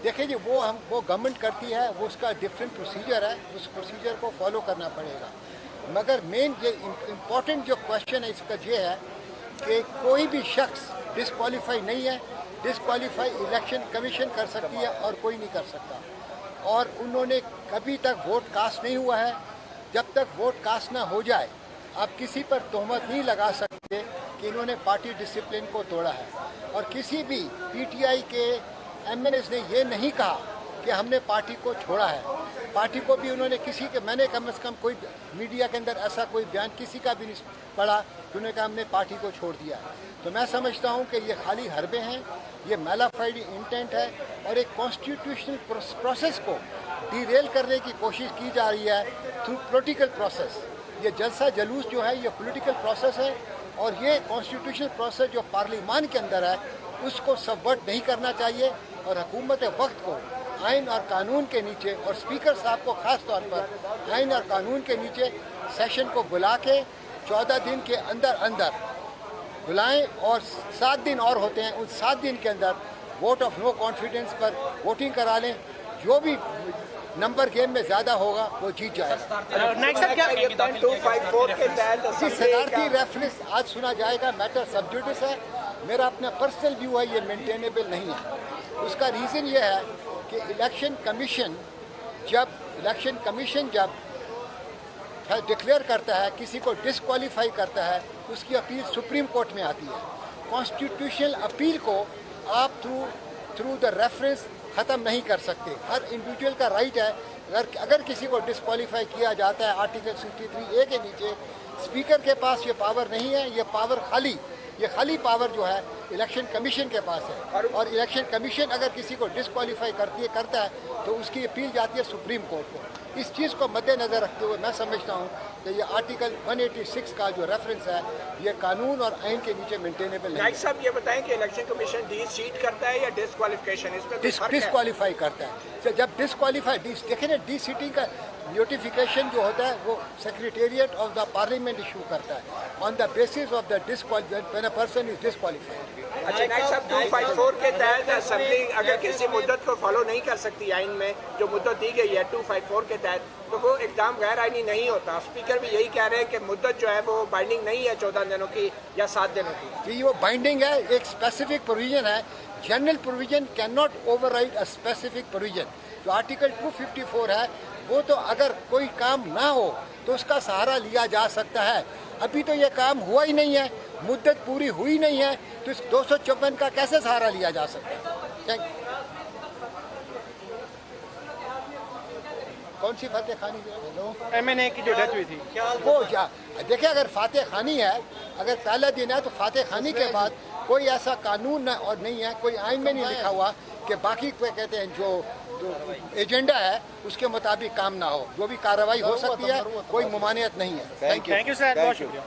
देखिए जी, वो गवर्नमेंट करती है, वो उसका डिफरेंट प्रोसीजर है, उस प्रोसीजर को फॉलो करना पड़ेगा। मगर मेन ये इम्पोर्टेंट जो क्वेश्चन है इसका ये है कि कोई भी शख्स डिसक्वालीफाई नहीं है। डिसक्वालीफाई इलेक्शन कमीशन कर सकती है और कोई नहीं कर सकता। और उन्होंने कभी तक वोट कास्ट नहीं हुआ है। जब तक वोट कास्ट ना हो जाए आप किसी पर तोहमत नहीं लगा सकते कि इन्होंने पार्टी डिसिप्लिन को तोड़ा है। और किसी भी पीटीआई के एमएलएस ने ये नहीं कहा कि हमने पार्टी को छोड़ा है। पार्टी को भी उन्होंने किसी के, मैंने कम से कम कोई मीडिया के अंदर ऐसा कोई बयान किसी का भी नहीं पढ़ा कि उन्होंने कहा हमने पार्टी को छोड़ दिया है। तो मैं समझता हूँ कि ये खाली हरबे हैं, ये मैलाफाइड इंटेंट है और एक कॉन्स्टिट्यूशनल प्रोसेस को डीरेल करने की कोशिश की जा रही है थ्रू पॉलिटिकल प्रोसेस। ये जलसा जलूस जो है ये पॉलिटिकल प्रोसेस है और ये कॉन्स्टिट्यूशनल प्रोसेस जो पार्लियामान के अंदर है उसको सबवर्ट नहीं करना चाहिए। और हुकूमत वक्त को आइन और कानून के नीचे और स्पीकर साहब को ख़ास तौर पर आइन और कानून के नीचे सेशन को बुला के 14 दिन के अंदर अंदर बुलाएं और 7 दिन और होते हैं, उन 7 दिन के अंदर वोट ऑफ नो कॉन्फिडेंस पर वोटिंग करा लें। जो भी नंबर गेम में ज़्यादा होगा वो जीत जाएगा। सदारती रेफरेंस आज सुना जाएगा, मैटर सब जुडिस है। मेरा अपना पर्सनल व्यू है, ये मेंटेनेबल नहीं है। उसका रीज़न ये है कि इलेक्शन कमीशन जब डिक्लेयर करता है, किसी को डिसक्वालीफाई करता है, उसकी अपील सुप्रीम कोर्ट में आती है। कॉन्स्टिट्यूशनल अपील को आप थ्रू द रेफरेंस ख़त्म नहीं कर सकते। हर इंडिविजुअल का राइट है, अगर किसी को डिसक्वालीफाई किया जाता है आर्टिकल 63A के नीचे, स्पीकर के पास ये पावर नहीं है। ये खाली पावर जो है इलेक्शन कमीशन के पास है। और इलेक्शन कमीशन अगर किसी को डिसक्वालीफाई करता है तो उसकी अपील जाती है सुप्रीम कोर्ट को। इस चीज़ को मद्देनज़र रखते हुए मैं समझता हूँ कि ये आर्टिकल 186 का जो रेफरेंस है ये कानून और आइन के नीचे मेंटेनेबल नहीं है। साहब ये बताएं कि इलेक्शन कमीशन डी सीट करता है या डिसक्वालिफिकेशन, इसमें डिसक्वालीफाई करता है। तो जब डिसक्वालीफाई देखें ना, डी सीटिंग का नोटिफिकेशन जो होता है वो secretariat of the parliament issue करता है on the basis of the when a person is disqualified. अच्छा नाइक साहब, 254 के तहत असेंबली अगर किसी मुद्दत को फॉलो नहीं कर सकती, आइन में जो मुद्दत दी गई है 254 के तहत, तो वो इक़दाम गैर आइनी नहीं होता। स्पीकर भी यही कह रहे हैं कि मुद्दत जो है वो बाइंडिंग नहीं है 14 दिनों की या 7 दिनों की। ये वो बाइंडिंग है, एक स्पेसिफिक प्रोविजन है। General provision can not override a specific provision. जो आर्टिकल 254 है वो तो अगर कोई काम ना हो तो उसका सहारा लिया जा सकता है। अभी तो ये काम हुआ ही नहीं है, मुद्दत पूरी हुई नहीं है, तो इस 254 का कैसे सहारा लिया जा सकता है? कौन सी फतेह खानी MNA की जो डेथ हुई थी वो देखिए, अगर फतेह खानी है, अगर पहला दिन है तो फतेह खानी के बाद कोई ऐसा कानून और नहीं है, कोई आइन में नहीं लिखा हुआ कि बाकी कोई कहते हैं जो एजेंडा है उसके मुताबिक काम ना हो। जो भी कार्रवाई हो सकती है, कोई मुमानियत नहीं है। थैंक यू सर, बहुत शुक्रिया।